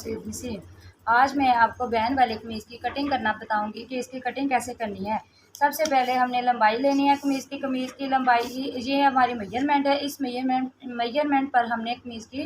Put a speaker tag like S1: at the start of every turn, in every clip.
S1: सिद्ध नसीम। आज मैं आपको बहन वाले कमीज़ की कटिंग करना बताऊंगी कि इसकी कटिंग कैसे करनी है। सबसे पहले हमने लंबाई लेनी है कमीज़ की लंबाई, ये हमारी मेजरमेंट है। इस मेजरमेंट पर हमने कमीज़ की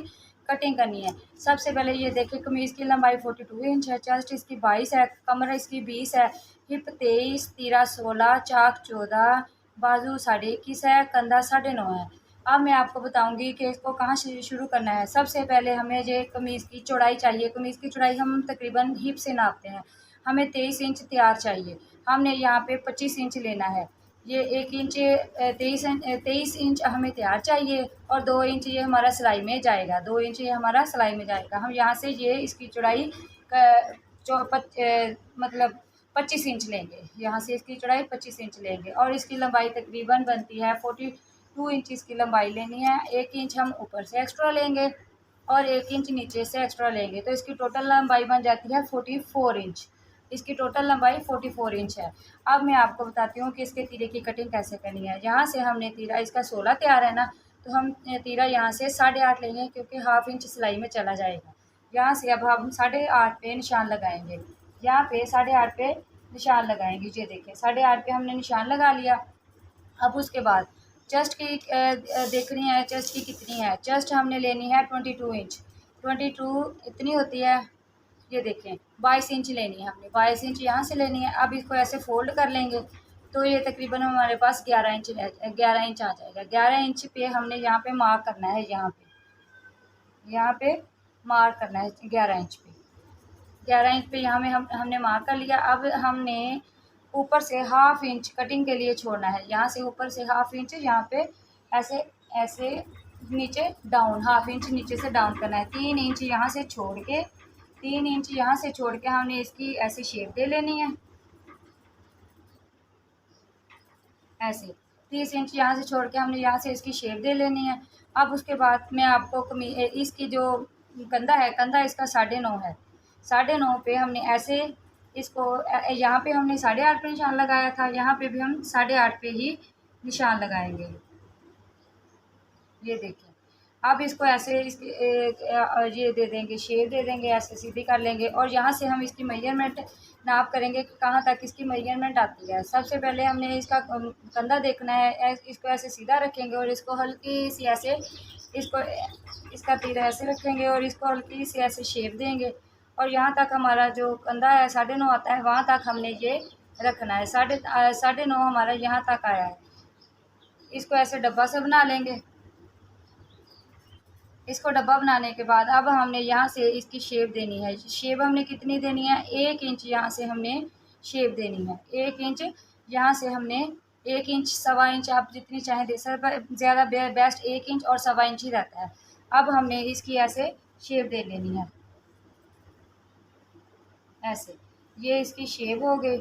S1: कटिंग करनी है। सबसे पहले ये देखिए, कमीज़ की लंबाई 42 इंच है, चेस्ट इसकी 22 है, कमर इसकी 20 है, हिप 23, तीरा 16, चाक 14, बाजू 21.5 है, कंधा 9.5 है। अब मैं आपको बताऊंगी कि इसको कहाँ से शुरू करना है। सबसे पहले हमें ये कमीज़ की चौड़ाई चाहिए। कमीज़ की चौड़ाई हम तकरीबन हिप से नापते हैं। हमें 23 इंच तैयार चाहिए। हमने यहाँ पे 25 इंच लेना है। ये 1 इंच 23 इंच हमें तैयार चाहिए और 2 इंच ये हमारा सिलाई में जाएगा। 2 इंच ये हमारा सिलाई में जाएगा। हम यहाँ से ये इसकी चौड़ाई मतलब 25 इंच लेंगे। यहाँ से इसकी चौड़ाई 25 इंच लेंगे और इसकी लंबाई तकरीबन बनती है 42 इंच इसकी लंबाई लेनी है। 1 इंच हम ऊपर से एक्स्ट्रा लेंगे और 1 इंच नीचे से एक्स्ट्रा लेंगे, तो इसकी टोटल लंबाई बन जाती है 44 इंच। इसकी टोटल लंबाई 44 इंच है। अब मैं आपको बताती हूँ कि इसके तीरे की कटिंग कैसे करनी है। यहाँ से हमने तीरा इसका 16 तैयार है ना, तो हम तीरा यहाँ से 8.5 लेंगे क्योंकि हाफ इंच सिलाई में चला जाएगा। यहाँ से अब हम 8.5 पे निशान लगाएंगे। यहाँ पे 8.5 पे निशान लगाएंगे। ये देखिए 8.5 पे हमने निशान लगा लिया। अब उसके बाद चेस्ट की देखनी है, चेस्ट की कितनी है। चेस्ट हमने लेनी है 22 इंच। 22 इतनी होती है, ये देखें 22 इंच लेनी है हमने। 22 इंच यहाँ से लेनी है। अब इसको ऐसे फोल्ड कर लेंगे तो ये तकरीबन हमारे पास 11 इंच आ जाएगा। 11 इंच पे हमने यहाँ पे मार्क करना है। यहाँ पे मार्क करना है 11 इंच पे। 11 इंच पे यहाँ में हमने मार्क कर लिया। अब हमने ऊपर से हाफ इंच कटिंग के लिए छोड़ना है। यहाँ से ऊपर से हाफ इंच यहाँ पे ऐसे ऐसे नीचे डाउन, हाफ इंच नीचे से डाउन करना है। 3 इंच यहाँ से छोड़ के 3 इंच यहाँ से छोड़ के हमने इसकी ऐसी शेप दे लेनी है। ऐसे 30 इंच यहाँ से छोड़ के हमने यहाँ से इसकी शेप दे लेनी है। अब उसके बाद मैं आपको इसकी जो कंधा है, कंधा इसका 9.5 है। 9.5 पे हमने ऐसे इसको यहाँ पे हमने 8.5 पे निशान लगाया था, यहाँ पे भी हम 8.5 पे ही निशान लगाएंगे। ये देखिए अब इसको ऐसे इसकी ये दे देंगे, शेप दे देंगे, ऐसे सीधी कर लेंगे और यहाँ से हम इसकी मेजरमेंट नाप करेंगे कि कहाँ तक इसकी मेजरमेंट आती है। सबसे पहले हमने इसका कंधा देखना है। इसको ऐसे सीधा रखेंगे और इसको हल्की सी ऐसे इसको इसका तीर ऐसे रखेंगे और इसको हल्की सी ऐसे शेप देंगे और यहाँ तक हमारा जो कंधा है 9.5 आता है, वहाँ तक हमने ये रखना है। 9.5 हमारा यहाँ तक आया है। इसको ऐसे डब्बा से बना लेंगे। इसको डब्बा बनाने के बाद अब हमने यहाँ से इसकी शेप देनी है। शेप हमने कितनी देनी है, 1 इंच यहाँ से हमने शेप देनी है। 1 इंच यहाँ से हमने 1 इंच 1.25 इंच आप जितनी चाहें दे सकते, ज़्यादा बेस्ट 1 इंच और 1.25 इंच ही रहता है। अब हमने इसकी ऐसे शेप दे लेनी है। ऐसे ये इसकी शेप हो गई।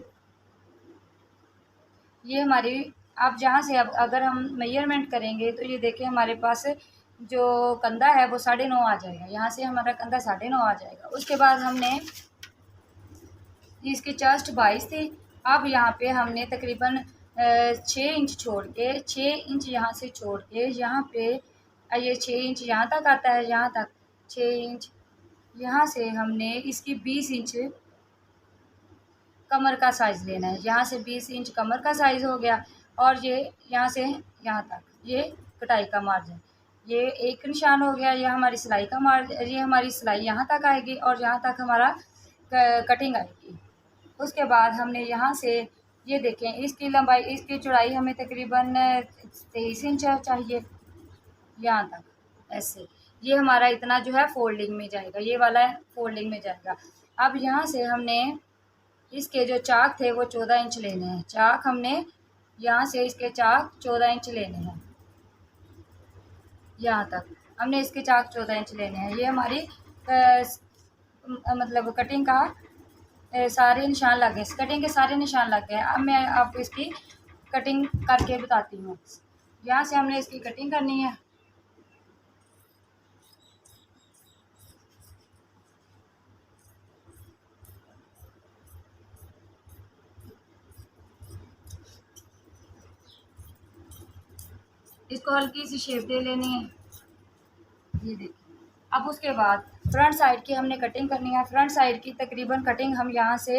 S1: ये हमारी अब जहाँ से अब अगर हम मेजरमेंट करेंगे तो ये देखिए हमारे पास जो कंधा है वो 9.5 आ जाएगा। यहाँ से हमारा कंधा 9.5 आ जाएगा। उसके बाद हमने इसकी चेस्ट 22 थी। अब यहाँ पे हमने तकरीबन 6 इंच छोड़ के 6 इंच यहाँ से छोड़ के यहाँ पे ये 6 इंच यहाँ तक आता है। यहाँ तक 6 इंच यहाँ से हमने इसकी 20 इंच कमर का साइज़ लेना है। यहाँ से 20 इंच कमर का साइज़ हो गया और ये यहाँ से यहाँ तक ये कटाई का मार्जिन, ये एक निशान हो गया। ये हमारी सिलाई का मार्जिन, ये हमारी सिलाई यहाँ तक आएगी और यहाँ तक हमारा कटिंग आएगी। उसके बाद हमने यहाँ से ये देखें इसकी लंबाई, इसकी चौड़ाई हमें तकरीबन 23 इंच चाहिए यहाँ तक। ऐसे ये हमारा इतना जो है फोल्डिंग में जाएगा, ये वाला फोल्डिंग में जाएगा। अब यहाँ से हमने इसके जो चाक थे वो 14 इंच लेने हैं। चाक हमने यहाँ से इसके चाक 14 इंच लेने हैं। यहाँ तक हमने इसके चाक 14 इंच लेने हैं। ये हमारी मतलब कटिंग का सारे निशान लग गए। कटिंग के सारे निशान लग गए। अब मैं आपको इसकी कटिंग करके बताती हूँ। यहाँ से हमने इसकी कटिंग करनी है। इसको हल्की सी शेप दे लेनी है। ये देखिए अब उसके बाद फ्रंट साइड की हमने कटिंग करनी है। फ्रंट साइड की तकरीबन कटिंग हम यहाँ से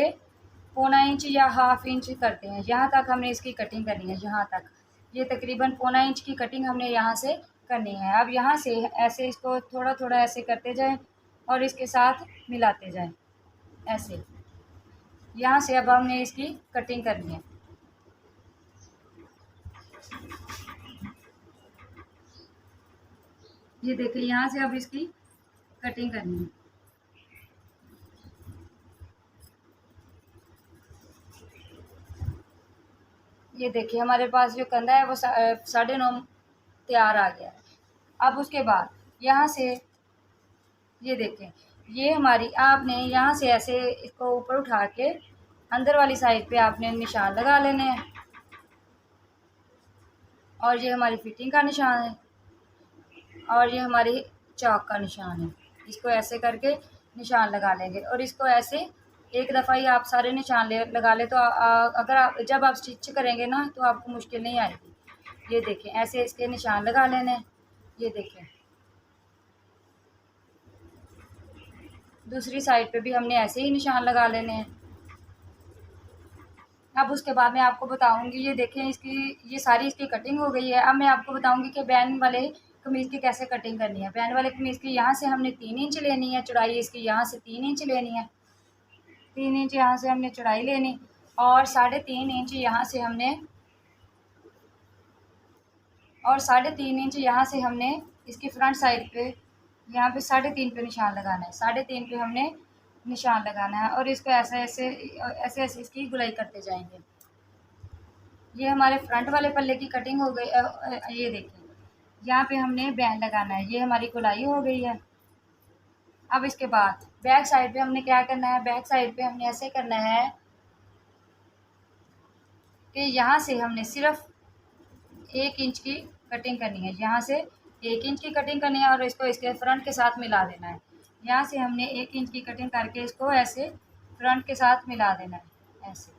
S1: 1/4 इंच या 1/2 इंच करते हैं, यहाँ तक हमने इसकी कटिंग करनी है। यहाँ तक ये तकरीबन 1/4 इंच की कटिंग हमने यहाँ से करनी है। अब यहाँ से ऐसे इसको थोड़ा थोड़ा ऐसे करते जाएं और इसके साथ मिलाते जाएं ऐसे। यहाँ से अब हमने इसकी कटिंग करनी है। ये देखिए, यहाँ से अब इसकी कटिंग करनी है। ये देखिए, हमारे पास जो कंधा है वो 9.5 तैयार आ गया है। अब उसके बाद यहाँ से ये देखें, ये हमारी आपने यहाँ से ऐसे इसको ऊपर उठा के अंदर वाली साइड पे आपने निशान लगा लेने हैं। और ये हमारी फिटिंग का निशान है और ये हमारी चौक का निशान है। इसको ऐसे करके निशान लगा लेंगे और इसको ऐसे एक दफ़ा ही आप सारे निशान लगा ले तो अगर आप जब आप स्टिच करेंगे ना तो आपको मुश्किल नहीं आएगी। ये देखें, ऐसे इसके निशान लगा लेने हैं। ये देखें, दूसरी साइड पे भी हमने ऐसे ही निशान लगा लेने हैं। अब उसके बाद मैं आपको बताऊंगी, ये देखें ये सारी इसकी कटिंग हो गई है। अब मैं आपको बताऊंगी कि बैन वाले कमीज़ की कैसे कटिंग करनी है। बैन वाले कमीज़ की यहाँ से हमने 3 इंच लेनी है चौड़ाई, इसकी यहाँ से 3 इंच लेनी है। 3 इंच यहाँ से हमने चौड़ाई लेनी और 3.5 इंच यहाँ से हमने इसकी फ्रंट साइड पे यहाँ पे 3.5 पे निशान लगाना है। 3.5 पे हमने निशान लगाना है और इसको ऐसे ऐसे ऐसे ऐसे इसकी गुलाई करते जाएंगे। ये हमारे फ्रंट वाले पल्ले की कटिंग हो गई। ये देखिए, यहाँ पे हमने बैन लगाना है। ये हमारी गुलाई हो गई है। अब इसके बाद बैक साइड पे हमने क्या करना है, बैक साइड पे हमने ऐसे करना है कि यहाँ से हमने सिर्फ 1 इंच की कटिंग करनी है। यहाँ से 1 इंच की कटिंग करनी है और इसको इसके फ्रंट के साथ मिला देना है। यहाँ से हमने 1 इंच की कटिंग करके इसको ऐसे फ्रंट के साथ मिला देना है ऐसे।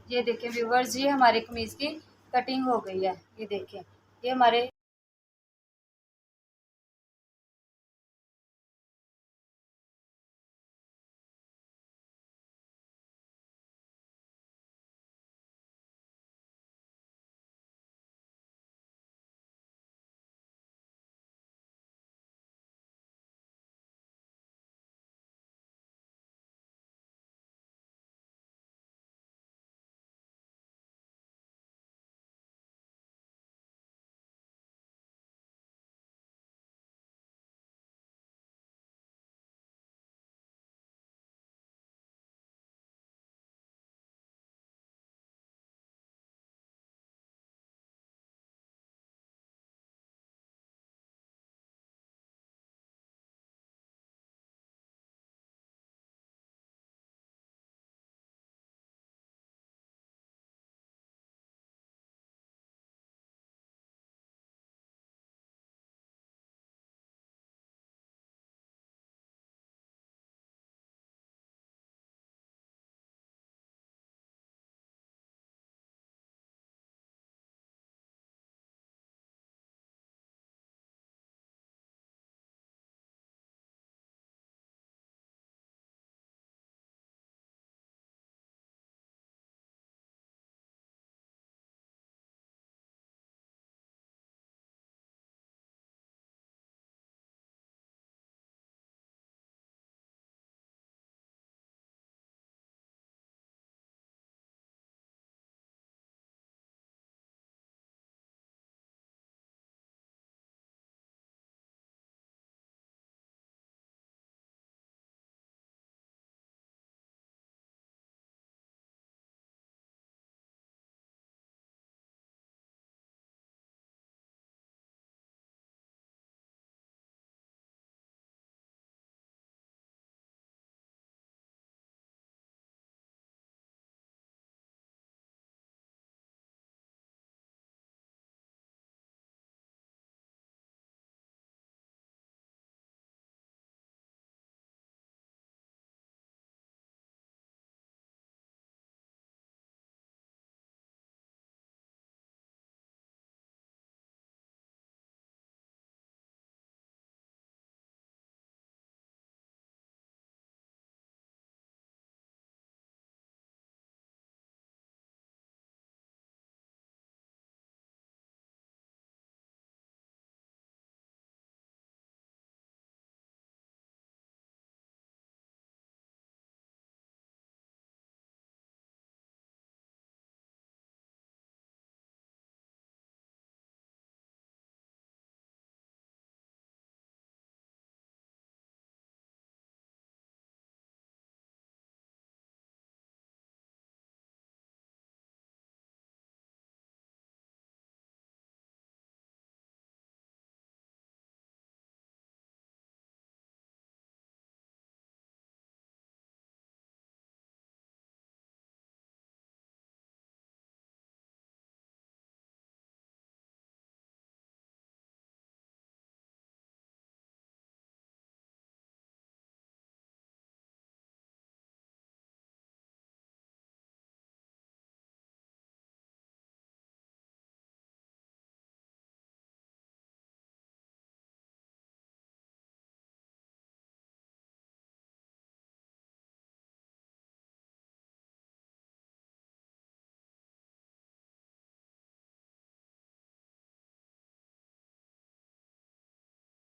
S1: ये देखें व्यूवर्स, ये हमारे कमीज़ की कटिंग हो गई है। ये देखें, ये हमारे